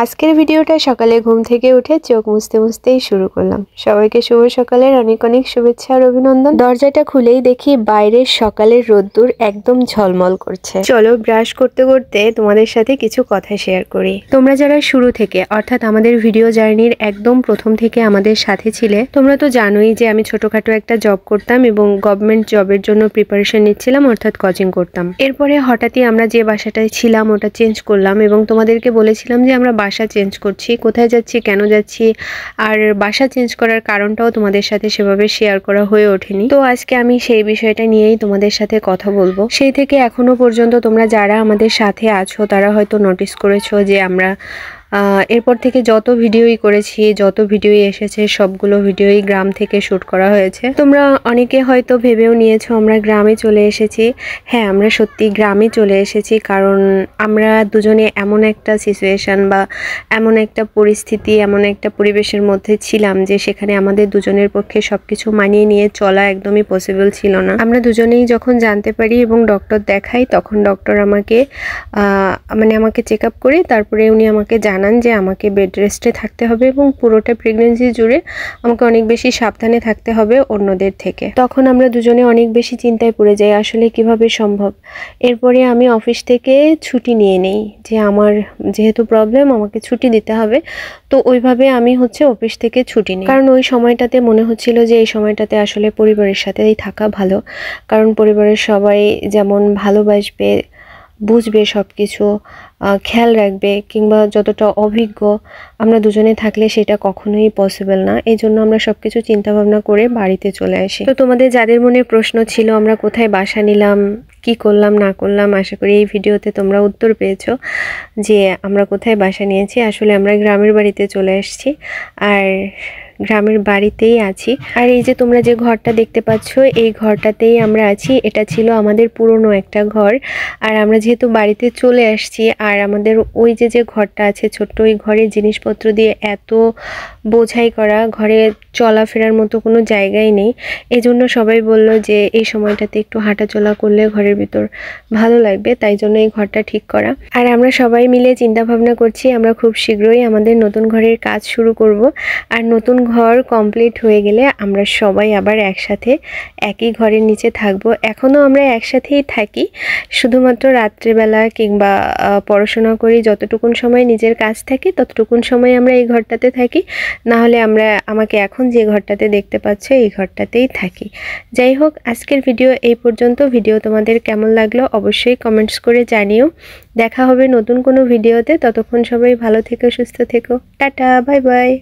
আজকের ভিডিওটা সকালে ঘুম থেকে উঠে চোখ মুছতে মুছতেই শুরু করলাম। সবাইকে শুভ সকালের অনেক অনেক শুভেচ্ছা আর অভিনন্দন। দরজাটা খুলেই দেখি বাইরের সকালের রোদ্দুর একদম ঝলমল করছে। চলো ব্রাশ করতে করতে তোমাদের সাথে কিছু কথা শেয়ার করি। তোমরা যারা শুরু থেকে অর্থাৎ আমাদের ভিডিও জার্নির একদম প্রথম থেকে আমাদের সাথে ছিলে, তোমরা তো জানোই যে আমি ছোটখাটো একটা জব করতাম এবং গভর্নমেন্ট জবের জন্য প্রিপারেশন নিচ্ছিলাম, অর্থাৎ কোচিং করতাম। এরপরে হঠাৎই আমরা যে বাসাটায় ছিলাম ওটা চেঞ্জ করলাম এবং তোমাদেরকে বলেছিলাম যে আমরা বাসা চেঞ্জ করছি, কোথায় যাচ্ছি, কেন যাচ্ছি, আর বাসা চেঞ্জ করার কারণটাও তোমাদের সাথে সেভাবে শেয়ার করা হয়ে ওঠেনি। তো আজকে আমি সেই বিষয়টা নিয়েই তোমাদের সাথে কথা বলবো। সেই থেকে এখনো পর্যন্ত তোমরা যারা আমাদের সাথে আছো তারা হয়তো নোটিস করেছো যে আমরা এরপর থেকে যত ভিডিওই করেছি, যত ভিডিওই এসেছে সবগুলো ভিডিওই গ্রাম থেকে শ্যুট করা হয়েছে। তোমরা অনেকে হয়তো ভেবেও নিয়েছো আমরা গ্রামে চলে এসেছি। হ্যাঁ, আমরা সত্যি গ্রামে চলে এসেছি, কারণ আমরা দুজনে এমন একটা সিচুয়েশন বা এমন একটা পরিস্থিতি, এমন একটা পরিবেশের মধ্যে ছিলাম যে সেখানে আমাদের দুজনের পক্ষে সবকিছু মানিয়ে নিয়ে চলা একদমই পসিবল ছিল না। আমরা দুজনেই যখন জানতে পারি এবং ডক্টর দেখাই, তখন ডক্টর আমাকে চেক আপ করে তারপরে উনি আমাকে জানান যে আমাকে বেড রেস্টে থাকতে হবে এবং পুরোটা প্রেগন্যান্সি জুড়ে আমাকে অনেক বেশি সাবধানে থাকতে হবে অন্যদের থেকে। তখন আমরা দুজনে অনেক বেশি চিন্তায় পড়ে যাই, আসলে কিভাবে সম্ভব। এরপরে আমি অফিস থেকে ছুটি নিয়ে নেই যে আমার যেহেতু প্রবলেম আমাকে ছুটি দিতে হবে। তো ওইভাবে আমি অফিস থেকে ছুটি নিই, কারণ ওই সময়টাতে মনে হচ্ছিল যে এই সময়টাতে আসলে পরিবারের সাথেই থাকা ভালো, কারণ পরিবারের সবাই যেমন ভালোবাসবে, বুঝবে, সব কিছু খেয়াল রাখবে, কিংবা যতটা অভিজ্ঞ আমরা দুজনে থাকলে সেটা কখনোই পসিবল না। এই জন্য আমরা সব কিছু চিন্তাভাবনা করে বাড়িতে চলে আসি। তো তোমাদের যাদের মনে প্রশ্ন ছিল আমরা কোথায় বাসা নিলাম, কি করলাম না করলাম, আশা করি এই ভিডিওতে তোমরা উত্তর পেয়েছো যে আমরা কোথায় বাসা নিয়েছি। আসলে আমরা গ্রামের বাড়িতে চলে এসেছি আর গ্রামের বাড়িতেই আছি। আর এই যে তোমরা যে ঘরটা দেখতে পাচ্ছ এই ঘরটাতেই আমরা আছি। এটা ছিল আমাদের পুরনো একটা ঘর, আর আমরা যেহেতু বাড়িতে চলে আসছি আর আমাদের ওই যে ঘরটা আছে ছোট্ট, ওই ঘরের জিনিসপত্র দিয়ে এত বোঝাই করা, ঘরে চলাফেরার মতো কোনো জায়গাই নেই। এই জন্য সবাই বলল যে এই সময়টাতে একটু হাঁটাচলা করলে ঘরের ভিতর ভালো লাগবে, তাই জন্য এই ঘরটা ঠিক করা। আর আমরা সবাই মিলে চিন্তা ভাবনা করছি আমরা খুব শীঘ্রই আমাদের নতুন ঘরের কাজ শুরু করব। আর নতুন ঘর কমপ্লিট হয়ে গেলে আমরা সবাই আবার একসাথে একই ঘরের নিচে থাকবো। এখনও আমরা একসাথেই থাকি, শুধুমাত্র রাত্রেবেলা কিংবা পড়াশোনা করি যতটুকুন সময় নিজের কাজ থাকে ততটুকুন সময় আমরা এই ঘরটাতে থাকি, না হলে আমাকে এখন যে ঘরটাতে দেখতে পাচ্ছ এই ঘরটাতেই থাকি। যাই হোক, আজকের ভিডিও এই পর্যন্ত। ভিডিও তোমাদের কেমন লাগলো অবশ্যই কমেন্টস করে জানিও। দেখা হবে নতুন কোনো ভিডিওতে, ততক্ষণ সবাই ভালো থেকো, সুস্থ থেকো, টাটা, বাই বাই।